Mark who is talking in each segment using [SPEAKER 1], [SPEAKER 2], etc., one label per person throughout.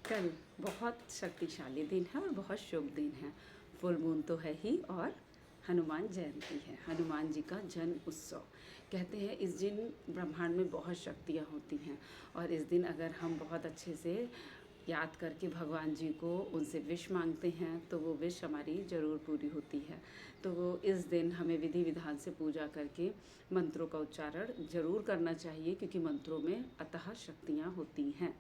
[SPEAKER 1] कल बहुत शक्तिशाली दिन है और बहुत शुभ दिन है। फुल मून तो है ही और हनुमान जयंती है, हनुमान जी का जन्म उत्सव। कहते हैं इस दिन ब्रह्मांड में बहुत शक्तियाँ होती हैं और इस दिन अगर हम बहुत अच्छे से याद करके भगवान जी को उनसे विश मांगते हैं तो वो विश हमारी ज़रूर पूरी होती है। तो वो इस दिन हमें विधि विधान से पूजा करके मंत्रों का उच्चारण ज़रूर करना चाहिए, क्योंकि मंत्रों में अतः शक्तियाँ होती हैं।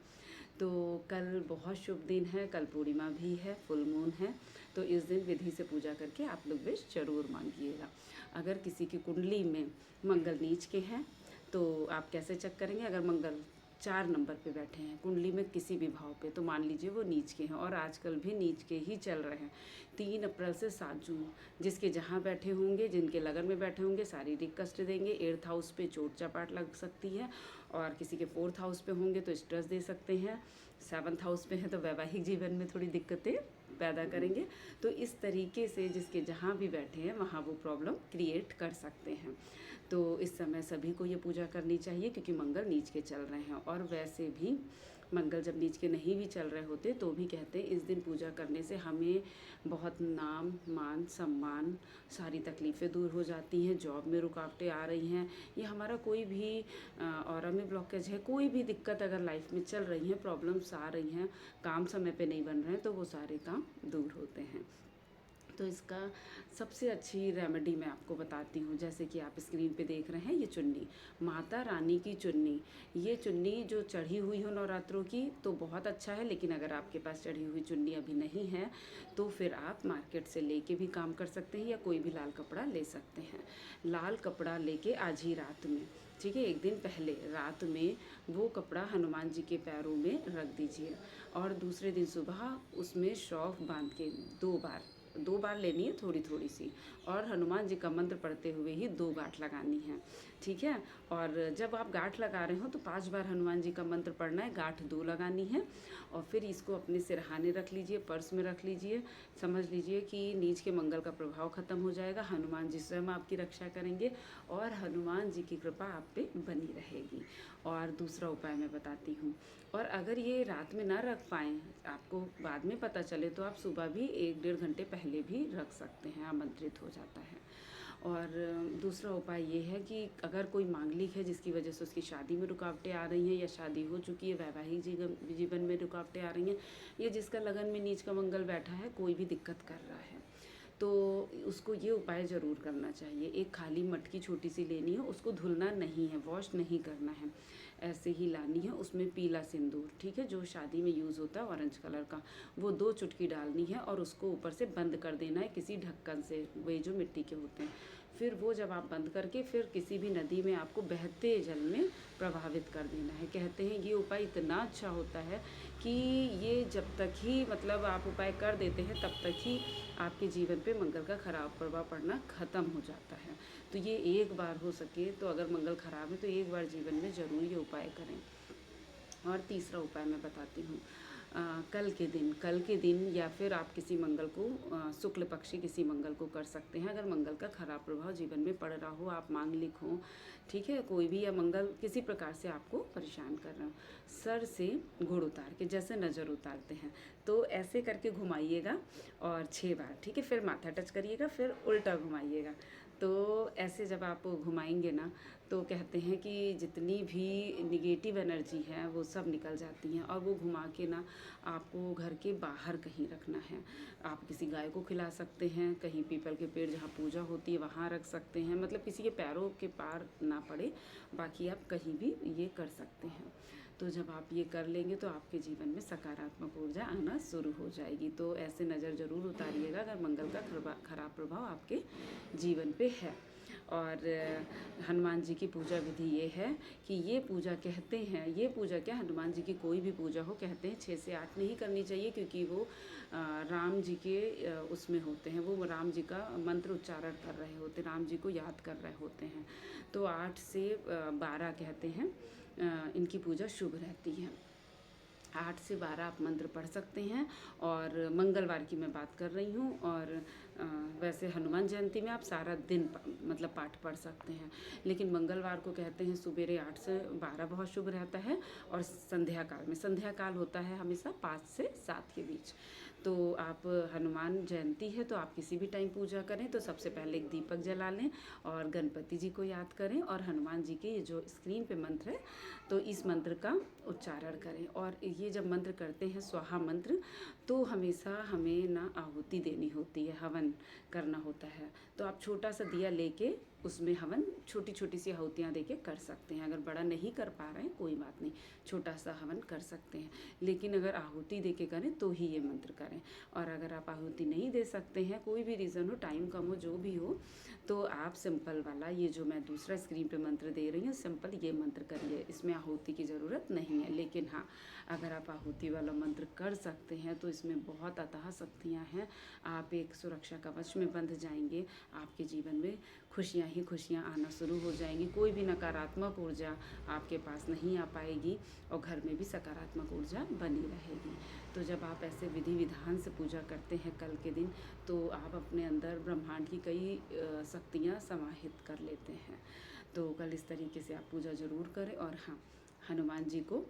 [SPEAKER 1] तो कल बहुत शुभ दिन है, कल पूर्णिमा भी है, फुल मून है। तो इस दिन विधि से पूजा करके आप लोग विश ज़रूर मांगिएगा। अगर किसी की कुंडली में मंगल नीच के हैं तो आप कैसे चेक करेंगे? अगर मंगल 4 नंबर पे बैठे हैं कुंडली में किसी भी भाव पे, तो मान लीजिए वो नीच के हैं और आजकल भी नीच के ही चल रहे हैं। 3 अप्रैल से 7 जून जिसके जहाँ बैठे होंगे, जिनके लगन में बैठे होंगे, शारीरिक कष्ट देंगे। 8th हाउस पे चोट चपाट लग सकती है और किसी के 4th हाउस पे होंगे तो स्ट्रेस दे सकते हैं। 7th हाउस पे है तो वैवाहिक जीवन में थोड़ी दिक्कतें पैदा करेंगे। तो इस तरीके से जिसके जहाँ भी बैठे हैं वहाँ वो प्रॉब्लम क्रिएट कर सकते हैं। तो इस समय सभी को ये पूजा करनी चाहिए, क्योंकि मंगल नीच के चल रहे हैं। और वैसे भी मंगल जब नीच के नहीं भी चल रहे होते तो भी कहते हैं इस दिन पूजा करने से हमें बहुत नाम मान सम्मान, सारी तकलीफ़ें दूर हो जाती हैं। जॉब में रुकावटें आ रही हैं, ये हमारा कोई भी ऑरा में ब्लॉकेज है, कोई भी दिक्कत अगर लाइफ में चल रही हैं, प्रॉब्लम्स आ रही हैं, काम समय पे नहीं बन रहे हैं, तो वो सारे काम दूर होते हैं। तो इसका सबसे अच्छी रेमेडी मैं आपको बताती हूँ। जैसे कि आप स्क्रीन पे देख रहे हैं, ये चुन्नी, माता रानी की चुन्नी। ये चुन्नी जो चढ़ी हुई हो नवरात्रों की तो बहुत अच्छा है, लेकिन अगर आपके पास चढ़ी हुई चुन्नी अभी नहीं है तो फिर आप मार्केट से लेके भी काम कर सकते हैं या कोई भी लाल कपड़ा ले सकते हैं। लाल कपड़ा लेके आज ही रात में, ठीक है, एक दिन पहले रात में वो कपड़ा हनुमान जी के पैरों में रख दीजिए और दूसरे दिन सुबह उसमें सौंफ बांध के 2 बार लेनी है, थोड़ी थोड़ी सी, और हनुमान जी का मंत्र पढ़ते हुए ही 2 गांठ लगानी है, ठीक है। और जब आप गांठ लगा रहे हो तो 5 बार हनुमान जी का मंत्र पढ़ना है, गांठ 2 लगानी है। और फिर इसको अपने सिरहाने रख लीजिए, पर्स में रख लीजिए। समझ लीजिए कि नीच के मंगल का प्रभाव खत्म हो जाएगा, हनुमान जी स्वयं आपकी रक्षा करेंगे और हनुमान जी की कृपा आप पे बनी रहेगी। और दूसरा उपाय मैं बताती हूँ। और अगर ये रात में ना रख पाएँ, आपको बाद में पता चले, तो आप सुबह भी 1-1.5 घंटे पहले भी रख सकते हैं, आमंत्रित हो जाता है। और दूसरा उपाय ये है कि अगर कोई मांगलिक है जिसकी वजह से उसकी शादी में रुकावटें आ रही हैं या शादी हो चुकी है, वैवाहिक जीवन में रुकावटें आ रही हैं, या जिसका लगन में नीच का मंगल बैठा है, कोई भी दिक्कत कर रहा है, तो उसको ये उपाय ज़रूर करना चाहिए। एक खाली मटकी छोटी सी लेनी है, उसको धुलना नहीं है, वॉश नहीं करना है, ऐसे ही लानी है। उसमें पीला सिंदूर, ठीक है, जो शादी में यूज़ होता है ऑरेंज कलर का, वो 2 चुटकी डालनी है और उसको ऊपर से बंद कर देना है किसी ढक्कन से, वे जो मिट्टी के होते हैं। फिर वो जब आप बंद करके फिर किसी भी नदी में आपको बहते जल में प्रभावित कर देना है। कहते हैं ये उपाय इतना अच्छा होता है कि ये जब तक ही मतलब आप उपाय कर देते हैं तब तक ही आपके जीवन पे मंगल का खराब प्रभाव पड़ना ख़त्म हो जाता है। तो ये एक बार हो सके तो, अगर मंगल खराब है तो एक बार जीवन में ज़रूर ये उपाय करें। और तीसरा उपाय मैं बताती हूँ। कल के दिन या फिर आप किसी मंगल को शुक्ल पक्षी किसी मंगल को कर सकते हैं, अगर मंगल का खराब प्रभाव जीवन में पड़ रहा हो, आप मांगलिक हो, ठीक है, कोई भी, या मंगल किसी प्रकार से आपको परेशान कर रहा हो। सर से गुड़ उतार के, जैसे नज़र उतारते हैं, तो ऐसे करके घुमाइएगा और 6 बार, ठीक है, फिर माथा टच करिएगा, फिर उल्टा घुमाइएगा। तो ऐसे जब आप घुमाएंगे ना, तो कहते हैं कि जितनी भी निगेटिव एनर्जी है वो सब निकल जाती हैं। और वो घुमा के ना आपको घर के बाहर कहीं रखना है। आप किसी गाय को खिला सकते हैं, कहीं पीपल के पेड़ जहाँ पूजा होती है वहाँ रख सकते हैं, मतलब किसी के पैरों के पार ना पड़े, बाकी आप कहीं भी ये कर सकते हैं। तो जब आप ये कर लेंगे तो आपके जीवन में सकारात्मक ऊर्जा आना शुरू हो जाएगी। तो ऐसे नज़र ज़रूर उतारिएगा अगर मंगल का खराब प्रभाव आपके जीवन पे है। और हनुमान जी की पूजा विधि ये है कि ये पूजा, कहते हैं, ये पूजा क्या, हनुमान जी की कोई भी पूजा हो, कहते हैं 6 से 8 नहीं करनी चाहिए, क्योंकि वो राम जी के उसमें होते हैं, वो राम जी का मंत्र उच्चारण कर रहे होते हैं, राम जी को याद कर रहे होते हैं। तो 8 से 12 कहते हैं इनकी पूजा शुभ रहती है। 8 से 12 आप मंत्र पढ़ सकते हैं। और मंगलवार की मैं बात कर रही हूँ। और वैसे हनुमान जयंती में आप सारा दिन मतलब पाठ पढ़ सकते हैं, लेकिन मंगलवार को कहते हैं सुबेरे 8 से 12 बहुत शुभ रहता है। और संध्या काल में, संध्या काल होता है हमेशा 5 से 7 के बीच। तो आप हनुमान जयंती है तो आप किसी भी टाइम पूजा करें तो सबसे पहले एक दीपक जला लें और गणपति जी को याद करें और हनुमान जी के ये जो स्क्रीन पे मंत्र है तो इस मंत्र का उच्चारण करें। और ये जब मंत्र करते हैं स्वाहा मंत्र, तो हमेशा हमें ना आहुति देनी होती है, हवन करना होता है। तो आप छोटा सा दिया लेके उसमें हवन छोटी छोटी सी आहुतियाँ देके कर सकते हैं। अगर बड़ा नहीं कर पा रहे हैं कोई बात नहीं, छोटा सा हवन कर सकते हैं, लेकिन अगर आहुति दे के करें तो ही ये मंत्र करें। और अगर आप आहुति नहीं दे सकते हैं, कोई भी रीज़न हो, टाइम कम हो, जो भी हो, तो आप सिंपल वाला ये जो मैं दूसरा स्क्रीन पे मंत्र दे रही हूँ, सिंपल ये मंत्र करिए, इसमें आहुति की ज़रूरत नहीं है। लेकिन हाँ, अगर आप आहुति वाला मंत्र कर सकते हैं तो इसमें बहुत अथाह शक्तियाँ हैं। आप एक सुरक्षा कवच में बंध जाएंगे, आपके जीवन में खुशियाँ ही खुशियाँ आना शुरू हो जाएंगी। कोई भी नकारात्मक ऊर्जा आपके पास नहीं आ पाएगी और घर में भी सकारात्मक ऊर्जा बनी रहेगी। तो जब आप ऐसे विधि विधान से पूजा करते हैं कल के दिन, तो आप अपने अंदर ब्रह्मांड की कई शक्तियाँ समाहित कर लेते हैं। तो कल इस तरीके से आप पूजा ज़रूर करें। और हाँ, हनुमान जी को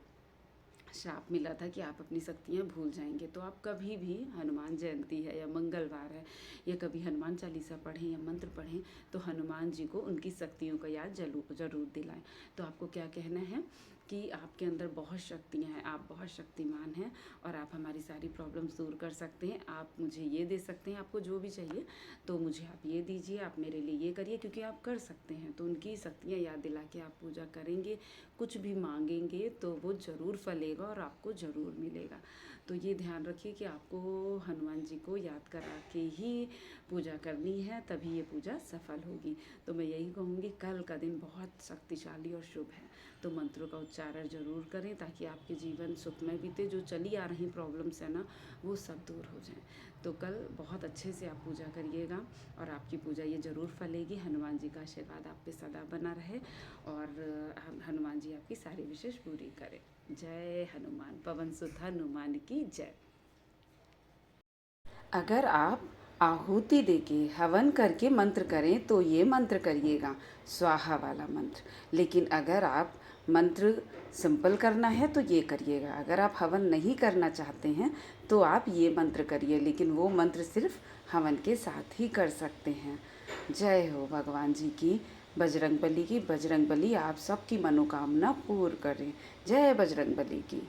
[SPEAKER 1] श्राप मिला था कि आप अपनी शक्तियाँ भूल जाएंगे, तो आप कभी भी हनुमान जयंती है या मंगलवार है या कभी हनुमान चालीसा पढ़ें या मंत्र पढ़ें तो हनुमान जी को उनकी शक्तियों का याद ज़रूर दिलाएं। तो आपको क्या कहना है कि आपके अंदर बहुत शक्तियाँ हैं, आप बहुत शक्तिमान हैं और आप हमारी सारी प्रॉब्लम्स दूर कर सकते हैं। आप मुझे ये दे सकते हैं, आपको जो भी चाहिए तो मुझे आप ये दीजिए, आप मेरे लिए ये करिए, क्योंकि आप कर सकते हैं। तो उनकी शक्तियाँ याद दिला के आप पूजा करेंगे, कुछ भी मांगेंगे तो वो ज़रूर फलेगा और आपको ज़रूर मिलेगा। तो ये ध्यान रखिए कि आपको हनुमान जी को याद करा के ही पूजा करनी है, तभी ये पूजा सफल होगी। तो मैं यही कहूँगी, कल का दिन बहुत शक्तिशाली और शुभ है, तो मंत्रों का उच्चारण ज़रूर करें ताकि आपके जीवन सुखमय बीते। जो चली आ रही प्रॉब्लम्स है ना, वो सब दूर हो जाएं। तो कल बहुत अच्छे से आप पूजा करिएगा और आपकी पूजा ये ज़रूर फलेगी। हनुमान जी का आशीर्वाद आप पे सदा बना रहे और हनुमान जी आपकी सारी विशेष पूरी करें। जय हनुमान, पवन सुत हनुमान की जय। अगर आप आहुति देके हवन करके मंत्र करें तो ये मंत्र करिएगा, स्वाहा वाला मंत्र। लेकिन अगर आप मंत्र सिंपल करना है तो ये करिएगा। अगर आप हवन नहीं करना चाहते हैं तो आप ये मंत्र करिए, लेकिन वो मंत्र सिर्फ हवन के साथ ही कर सकते हैं। जय हो भगवान जी की, बजरंगबली की। बजरंगबली आप सबकी मनोकामना पूर्ण करें। जय बजरंगबली की।